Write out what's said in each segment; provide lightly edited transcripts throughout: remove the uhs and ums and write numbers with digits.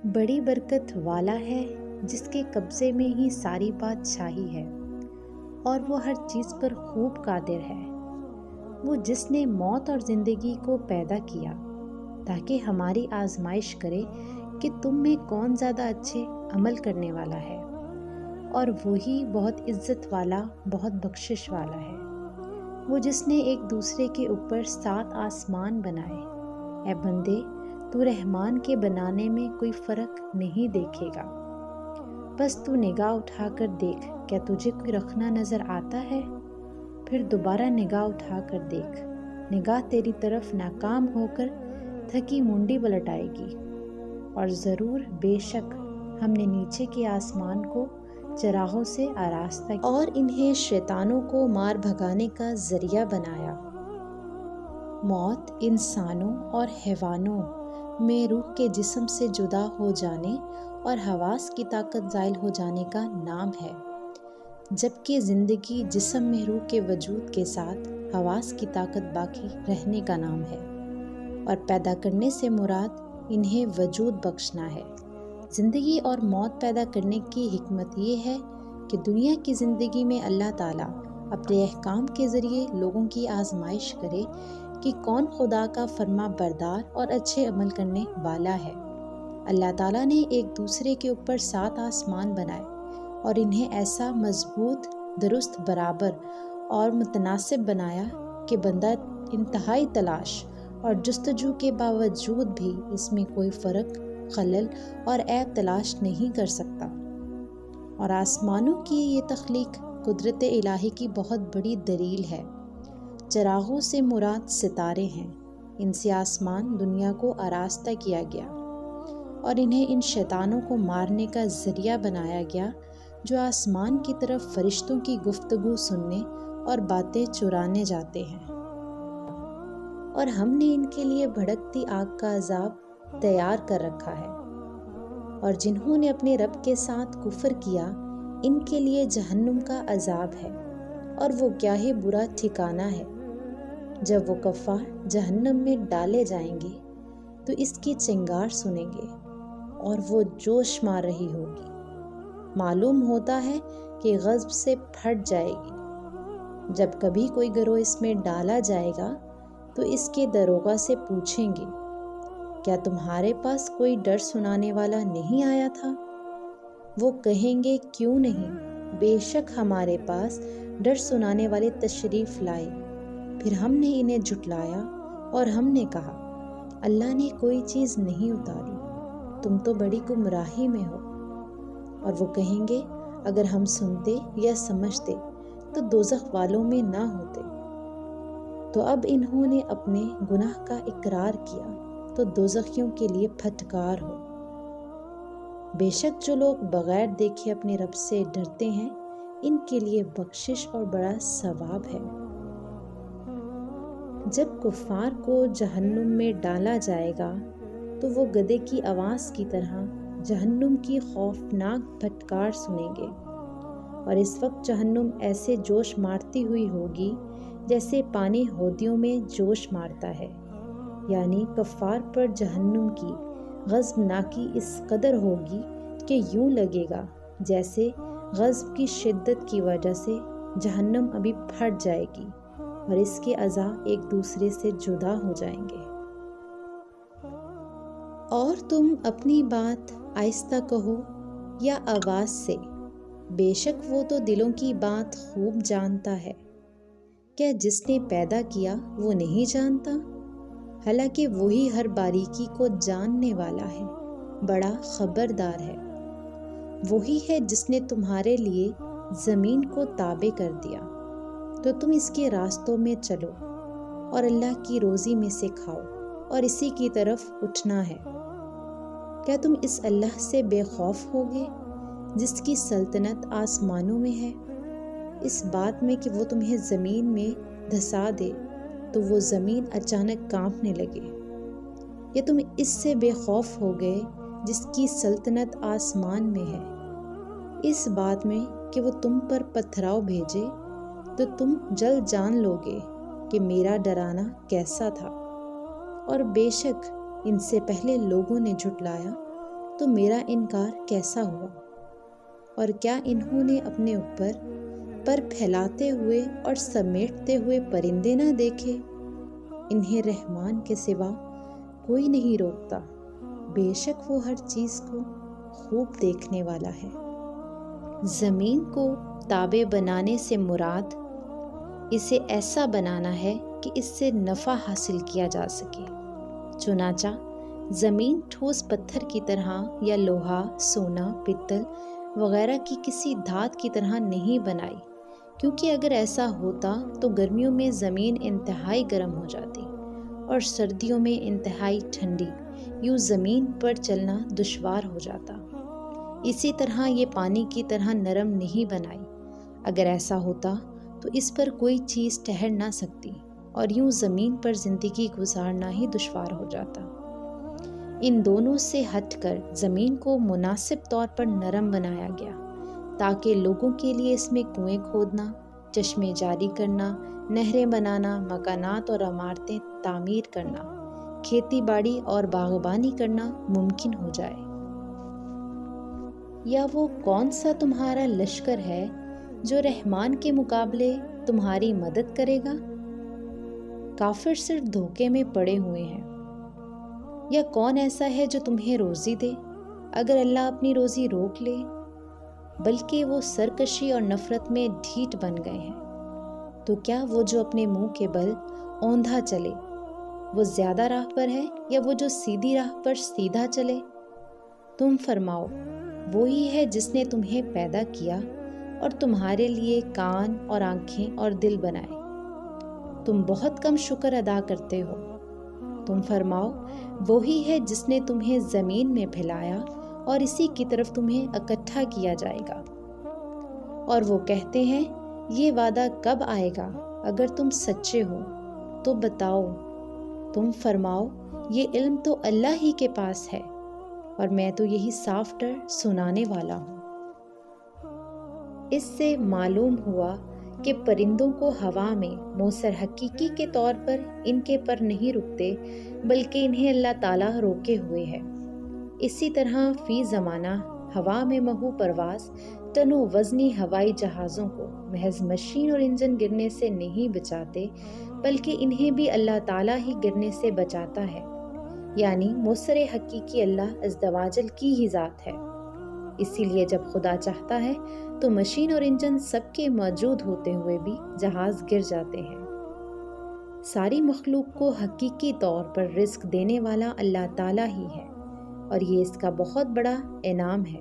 بڑی برکت والا ہے جس کے قبضے میں ہی ساری بادشاہی ہے اور وہ ہر چیز پر خوب قادر ہے۔ وہ جس نے موت اور زندگی کو پیدا کیا تاکہ ہماری آزمائش کرے کہ تم میں کون زیادہ اچھے عمل کرنے والا ہے، اور وہی بہت عزت والا، بہت بخشش والا ہے۔ وہ جس نے ایک دوسرے کے اوپر 7 آسمان بنائے۔ اے بندے، تو رحمان کے بنانے میں کوئی فرق نہیں دیکھے گا، بس تو نگاہ اٹھا کر دیکھ، کیا تجھے کوئی رکھنا نظر آتا ہے؟ پھر دوبارہ نگاہ اٹھا کر دیکھ، نگاہ تیری طرف ناکام ہو کر تھکی منڈی پلٹ آئے گی۔ اور ضرور بے شک ہم نے نیچے کے آسمان کو چراغوں سے آراستہ کیا اور انہیں شیطانوں کو مار بھگانے کا ذریعہ بنایا۔ موت انسانوں اور حیوانوں میں روح کے جسم سے جدا ہو جانے اور حواس کی طاقت زائل ہو جانے کا نام ہے، جبکہ زندگی جسم میں روح کے وجود کے ساتھ حواس کی طاقت باقی رہنے کا نام ہے۔ اور پیدا کرنے سے مراد انہیں وجود بخشنا ہے۔ زندگی اور موت پیدا کرنے کی حکمت یہ ہے کہ دنیا کی زندگی میں اللہ تعالیٰ اپنے احکام کے ذریعے لوگوں کی آزمائش کرے کہ کون خدا کا فرما بردار اور اچھے عمل کرنے والا ہے۔ اللہ تعالیٰ نے ایک دوسرے کے اوپر 7 آسمان بنائے اور انہیں ایسا مضبوط، درست، برابر اور متناسب بنایا کہ بندہ انتہائی تلاش اور جستجو کے باوجود بھی اس میں کوئی فرق، خلل اور عیب تلاش نہیں کر سکتا۔ اور آسمانوں کی یہ تخلیق قدرت الہی کی بہت بڑی دلیل ہے۔ چراغوں سے مراد ستارے ہیں۔ ان سے آسمان دنیا کو آراستہ کیا گیا اور انہیں ان شیطانوں کو مارنے کا ذریعہ بنایا گیا جو آسمان کی طرف فرشتوں کی گفتگو سننے اور باتیں چرانے جاتے ہیں۔ اور ہم نے ان کے لیے بھڑکتی آگ کا عذاب تیار کر رکھا ہے، اور جنہوں نے اپنے رب کے ساتھ کفر کیا ان کے لیے جہنم کا عذاب ہے، اور وہ کیا ہی برا ٹھکانہ ہے۔ جب وہ کفار جہنم میں ڈالے جائیں گے تو اس کی چنگار سنیں گے اور وہ جوش مار رہی ہوگی، معلوم ہوتا ہے کہ غضب سے پھٹ جائے گی۔ جب کبھی کوئی گروہ اس میں ڈالا جائے گا تو اس کے داروغہ سے پوچھیں گے، کیا تمہارے پاس کوئی ڈر سنانے والا نہیں آیا تھا؟ وہ کہیں گے، کیوں نہیں، بے شک ہمارے پاس ڈر سنانے والے تشریف لائے۔ پھر ہم نے انہیں جھٹلایا اور ہم نے کہا، اللہ نے کوئی چیز نہیں اتاری، تم تو بڑی گمراہی میں ہو۔ اور وہ کہیں گے، اگر ہم سنتے یا سمجھتے تو دوزخ والوں میں نہ ہوتے۔ تو اب انہوں نے اپنے گناہ کا اقرار کیا تو دوزخیوں کے لیے پھٹکار ہو۔ بے شک جو لوگ بغیر دیکھے اپنے رب سے ڈرتے ہیں ان کے لیے بخشش اور بڑا ثواب ہے۔ جب کفار کو جہنم میں ڈالا جائے گا تو وہ گدھے کی آواز کی طرح جہنم کی خوفناک پھٹکار سنیں گے، اور اس وقت جہنم ایسے جوش مارتی ہوئی ہوگی جیسے پانی ہودیوں میں جوش مارتا ہے۔ یعنی کفار پر جہنم کی غضبناکی اس قدر ہوگی کہ یوں لگے گا جیسے غضب کی شدت کی وجہ سے جہنم ابھی پھٹ جائے گی اور اس کے اعضاء ایک دوسرے سے جدا ہو جائیں گے۔ اور تم اپنی بات آہستہ کہو یا آواز سے، بے شک وہ تو دلوں کی بات خوب جانتا ہے۔ کیا جس نے پیدا کیا وہ نہیں جانتا؟ حالانکہ وہی ہر باریکی کو جاننے والا ہے، بڑا خبردار ہے۔ وہی ہے جس نے تمہارے لیے زمین کو تابع کر دیا تو تم اس کے راستوں میں چلو اور اللہ کی روزی میں سے کھاؤ اور اسی کی طرف اٹھنا ہے۔ کیا تم اس اللہ سے بے خوف ہوگے جس کی سلطنت آسمانوں میں ہے، اس بات میں کہ وہ تمہیں زمین میں دھسا دے تو وہ زمین اچانک کانپنے لگے؟ یا تم اس سے بے خوف ہو گئے جس کی سلطنت آسمان میں ہے، اس بات میں کہ وہ تم پر پتھراؤ بھیجے تو تم جلد جان لوگے کہ میرا ڈرانا کیسا تھا۔ اور بے شک ان سے پہلے لوگوں نے جھٹلایا تو میرا انکار کیسا ہوا؟ اور کیا انہوں نے اپنے اوپر پر پھیلاتے ہوئے اور سمیٹتے ہوئے پرندے نہ دیکھے؟ انہیں رحمان کے سوا کوئی نہیں روکتا، بے شک وہ ہر چیز کو خوب دیکھنے والا ہے۔ زمین کو تابع بنانے سے مراد اسے ایسا بنانا ہے کہ اس سے نفع حاصل کیا جا سکے۔ چنانچہ زمین ٹھوس پتھر کی طرح یا لوہا، سونا، پتل وغیرہ کی کسی دھات کی طرح نہیں بنائی، کیونکہ اگر ایسا ہوتا تو گرمیوں میں زمین انتہائی گرم ہو جاتی اور سردیوں میں انتہائی ٹھنڈی، یوں زمین پر چلنا دشوار ہو جاتا۔ اسی طرح یہ پانی کی طرح نرم نہیں بنائی، اگر ایسا ہوتا تو اس پر کوئی چیز ٹھہر نہ سکتی اور یوں زمین پر زندگی گزارنا ہی دشوار ہو جاتا۔ ان دونوں سے ہٹ کر زمین کو مناسب طور پر نرم بنایا گیا تاکہ لوگوں کے لیے اس میں کنویں کھودنا، چشمے جاری کرنا، نہریں بنانا، مکانات اور عمارتیں تعمیر کرنا، کھیتی باڑی اور باغبانی کرنا ممکن ہو جائے۔ یا وہ کون سا تمہارا لشکر ہے جو رحمان کے مقابلے تمہاری مدد کرے گا؟ کافر صرف دھوکے میں پڑے ہوئے ہیں۔ یا کون ایسا ہے جو تمہیں روزی دے اگر اللہ اپنی روزی روک لے؟ بلکہ وہ سرکشی اور نفرت میں ڈھیٹ بن گئے ہیں۔ تو کیا وہ جو اپنے منہ کے بل اوندھا چلے وہ زیادہ راہ پر ہے یا وہ جو سیدھی راہ پر سیدھا چلے؟ تم فرماؤ، وہی ہے جس نے تمہیں پیدا کیا اور تمہارے لیے کان اور آنکھیں اور دل بنائے۔ تم بہت کم شکر ادا کرتے ہو۔ تم فرماؤ، وہی ہے جس نے تمہیں زمین میں پھیلایا اور اسی کی طرف تمہیں اکٹھا کیا جائے گا۔ اور وہ کہتے ہیں یہ وعدہ کب آئے گا؟ اگر تم سچے ہو تو بتاؤ۔ تم فرماؤ، یہ علم تو اللہ ہی کے پاس ہے اور میں تو یہی صاف ڈر سنانے والا ہوں۔ اس سے معلوم ہوا کہ پرندوں کو ہوا میں موثر حقیقی کے طور پر ان کے پر نہیں رکتے، بلکہ انہیں اللہ تعالیٰ روکے ہوئے ہے۔ اسی طرح فی زمانہ ہوا میں محو پرواز ٹن و وزنی ہوائی جہازوں کو محض مشین اور انجن گرنے سے نہیں بچاتے، بلکہ انہیں بھی اللہ تعالیٰ ہی گرنے سے بچاتا ہے، یعنی موثر حقیقی اللہ عز و جل کی ہی ذات ہے۔ اسی لیے جب خدا چاہتا ہے تو مشین اور انجن سب کے موجود ہوتے ہوئے بھی جہاز گر جاتے ہیں۔ ساری مخلوق کو حقیقی طور پر رزق دینے والا اللہ تعالیٰ ہی ہے، اور یہ اس کا بہت بڑا انعام ہے۔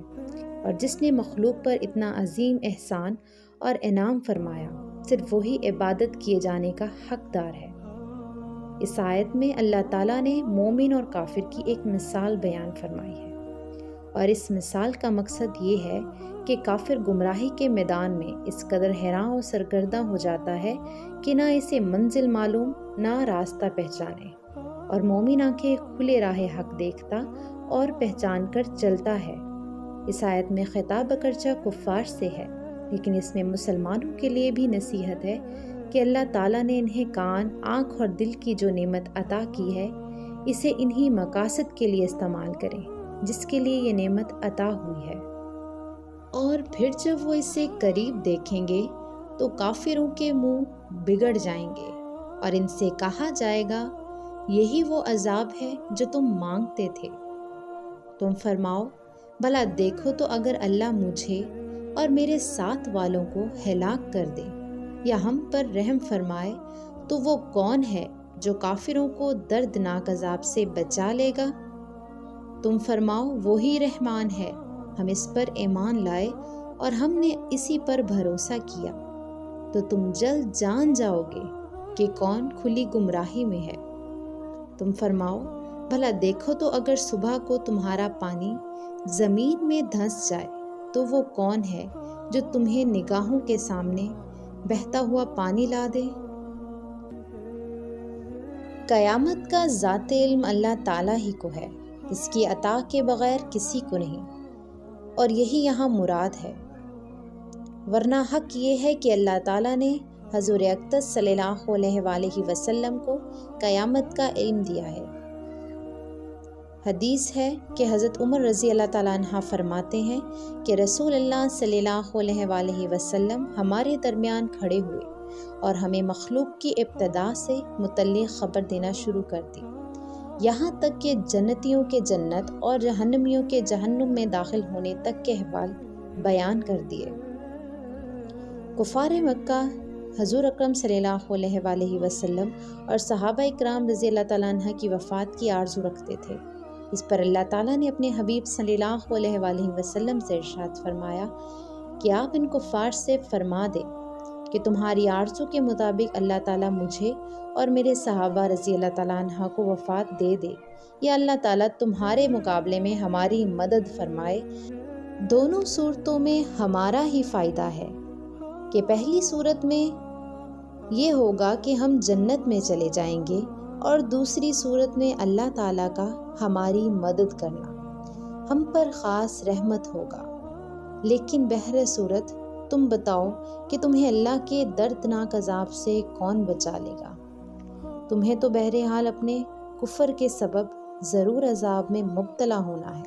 اور جس نے مخلوق پر اتنا عظیم احسان اور انعام فرمایا، صرف وہی عبادت کیے جانے کا حقدار ہے۔ اس آیت میں اللہ تعالیٰ نے مومن اور کافر کی ایک مثال بیان فرمائی ہے، اور اس مثال کا مقصد یہ ہے کہ کافر گمراہی کے میدان میں اس قدر حیراں اور سرگرداں ہو جاتا ہے کہ نہ اسے منزل معلوم نہ راستہ پہچانے، اور مومن آنکھیں کھلے راہ حق دیکھتا اور پہچان کر چلتا ہے۔ اس آیت میں خطاب اگرچہ کفار سے ہے، لیکن اس میں مسلمانوں کے لیے بھی نصیحت ہے کہ اللہ تعالیٰ نے انہیں کان، آنکھ اور دل کی جو نعمت عطا کی ہے، اسے انہی مقاصد کے لیے استعمال کریں جس کے لیے یہ نعمت عطا ہوئی ہے۔ اور پھر جب وہ اسے قریب دیکھیں گے تو کافروں کے منہ بگڑ جائیں گے اور ان سے کہا جائے گا یہی وہ عذاب ہے جو تم مانگتے تھے۔ تم فرماؤ، بھلا دیکھو تو اگر اللہ مجھے اور میرے ساتھ والوں کو ہلاک کر دے یا ہم پر رحم فرمائے تو وہ کون ہے جو کافروں کو دردناک عذاب سے بچا لے گا؟ تم فرماؤ، وہی رحمان ہے، ہم اس پر ایمان لائے اور ہم نے اسی پر بھروسہ کیا، تو تم جلد جان جاؤ گے کہ کون کھلی گمراہی میں ہے۔ تم فرماؤ، بھلا دیکھو تو اگر صبح کو تمہارا پانی زمین میں دھنس جائے تو وہ کون ہے جو تمہیں نگاہوں کے سامنے بہتا ہوا پانی لا دے؟ قیامت کا ذات علم اللہ تعالیٰ ہی کو ہے، اس کی عطا کے بغیر کسی کو نہیں، اور یہی یہاں مراد ہے۔ ورنہ حق یہ ہے کہ اللہ تعالیٰ نے حضور اقدس صلی اللہ علیہ وآلہ وسلم کو قیامت کا علم دیا ہے۔ حدیث ہے کہ حضرت عمر رضی اللہ تعالیٰ عنہ فرماتے ہیں کہ رسول اللہ صلی اللہ علیہ وآلہ وسلم ہمارے درمیان کھڑے ہوئے اور ہمیں مخلوق کی ابتدا سے متعلق خبر دینا شروع کر دی، یہاں تک کہ جنتیوں کے جنت اور جہنمیوں کے جہنم میں داخل ہونے تک کے احوال بیان کر دیے۔ کفار مکہ حضور اکرم صلی اللہ علیہ وآلہ وسلم اور صحابہ اکرام رضی اللہ تعالیٰ عنہ کی وفات کی آرزو رکھتے تھے۔ اس پر اللہ تعالیٰ نے اپنے حبیب صلی اللہ علیہ وآلہ وسلم سے ارشاد فرمایا کہ آپ ان کفار سے فرما دیں کہ تمہاری آرزو کے مطابق اللہ تعالیٰ مجھے اور میرے صحابہ رضی اللہ تعالیٰ عنہ کو وفات دے دے، یا اللہ تعالیٰ تمہارے مقابلے میں ہماری مدد فرمائے۔ دونوں صورتوں میں ہمارا ہی فائدہ ہے کہ پہلی صورت میں یہ ہوگا کہ ہم جنت میں چلے جائیں گے، اور دوسری صورت میں اللہ تعالیٰ کا ہماری مدد کرنا ہم پر خاص رحمت ہوگا۔ لیکن بہر صورت تم بتاؤ کہ تمہیں اللہ کے دردناک عذاب سے کون بچا لے گا؟ تمہیں تو بہرحال اپنے کفر کے سبب ضرور عذاب میں مبتلا ہونا ہے۔